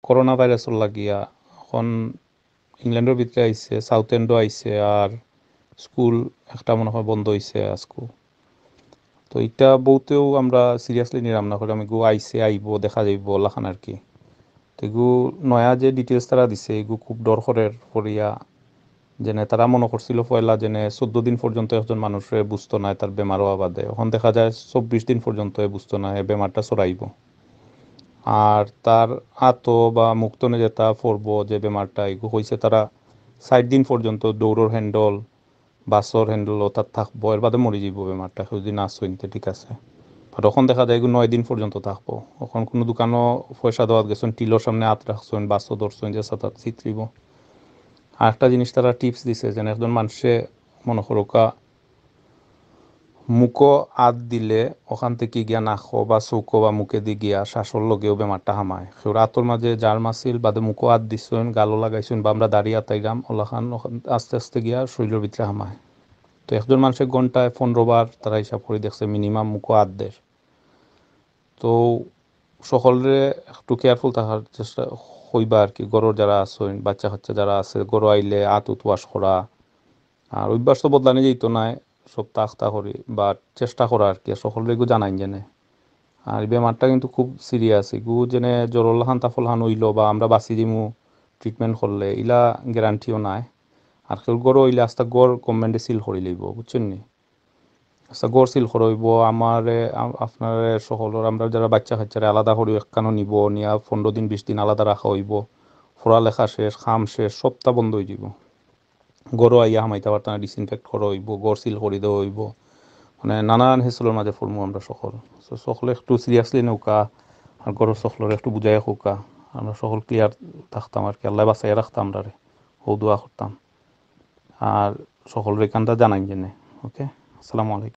Corona ভাইরাসের লাগিয়া এখন ইংল্যান্ডের ভিতরে আইছে, সাউথ এন্ডও আইছে, আর স্কুল একটা মনে হয় বন্ধ হইছে আজকু। তো এটা বহুতেও আমরা সিরিয়াসলি নিলাম না করে আমি গো আইছে আইব দেখা যাইব লাখান আর কি। তো এগু নয়া যে ডিটেলস তারা দিছে এগু খুব ডর করের করিয়া, যেনে তারা মনে করছিল পয়লা যেনে 14 দিন পর্যন্ত একজন মানুষের বুঝতো না তার বেমার হওয়া বাদে, এখন দেখা যায় 24 দিন পর্যন্ত বুঝতো না এ বেমারটা ছড়াইব। আর তার আতো বা মুক্তনে যেটা পড়বো যে বেমারটা এগু হয়েছে তারা 60 দিন পর্যন্ত দৌড়র হ্যান্ডল বাসর হ্যান্ডল তার থাকবো, এর বাদে মরে যাব বেমারটা যদি না সইনতে ঠিক আছে। আর তখন দেখা যায় এগুলো 9 দিন পর্যন্ত থাকবো। এখন কোনো দোকানও পয়সা দেওয়া গেছেন টিলোর সামনে হাত রাখছেন বাসও ধরছেন যে সাথে চিত্রিব। আর একটা জিনিস তারা টিপস দিছে যেন একজন মানুষে মনে করোকা মুখো হাত দিলে ওখান থেকে গিয়া নাখো বা চৌকো বা মুখে দি গিয়া শ্বাসর লগেও বেমারটা হামায়। সেও রাতর মাঝে জার্ম আছিল বাদে মুখো হাত দিছেন গালও লাগাইছেন বা আমরা দাঁড়িয়ে আতাইলাম ওলাখান আস্তে আস্তে গিয়া শরীরের ভিতরে হামায়। তো একজন মানুষের ঘন্টায় 15 বার তারা হিসাব করে দেখছে মিনিমাম মুখো হাত দেয়। তো সকলরে একটু কেয়ারফুল থাকার চেষ্টা হইবা আর কি। গরুর যারা আছেন বাচ্চা কাচ্চা যারা আছে গরু আইলে হাত উতওয়াশ করা, আর অভ্যাস তো বদলানি যেত নাই, সপ্তাহ আখতা করি বা চেষ্টা করা আর কি সকলরে এগু জানাই জেনে। আর এই বেমারটা কিন্তু খুব সিরিয়াস, এগু যেনে জ্বরলাহান তাফলহান হইল বা আমরা বাঁচি দিমু ট্রিটমেন্ট করলে ইলা গ্যারান্টিও নাই। আর কেউ গড় হইলে আস্তা গড় গভর্নমেন্টে সিল করে লইব বুঝছেন নি। আচ্ছা গড় সিল করইব আমার আপনার সকলের আমরা যারা বাচ্চা কাচ্চারা আলাদা করি একখানো নিব নিয়া 15 দিন 20 দিন আলাদা রাখা হইব। পড়ালেখা শেষ খাম শেষ সপ্তাহ বন্ধ হয়ে যাব। গড় আইয়া হামাইতে পারতাম না, ডিসইনফেক্ট করা হইব, গড় সিল করে দেওয়া হইব, মানে নানান হেসলের মাঝে পড়বো আমরা সকল। সকলে একটু সিরিয়াসলি নৌকা আর গড় সকলের একটু বুঝাই হোকা, আমরা সকল ক্লিয়ার থাকতাম আর কি। আল্লাহ বাঁচাইয়া রাখতাম আমরা রে, হৌ দোয়া করতাম। আর সকলের এখানটা জানাই জেনে। ওকে, আসসালামু আলাইকুম।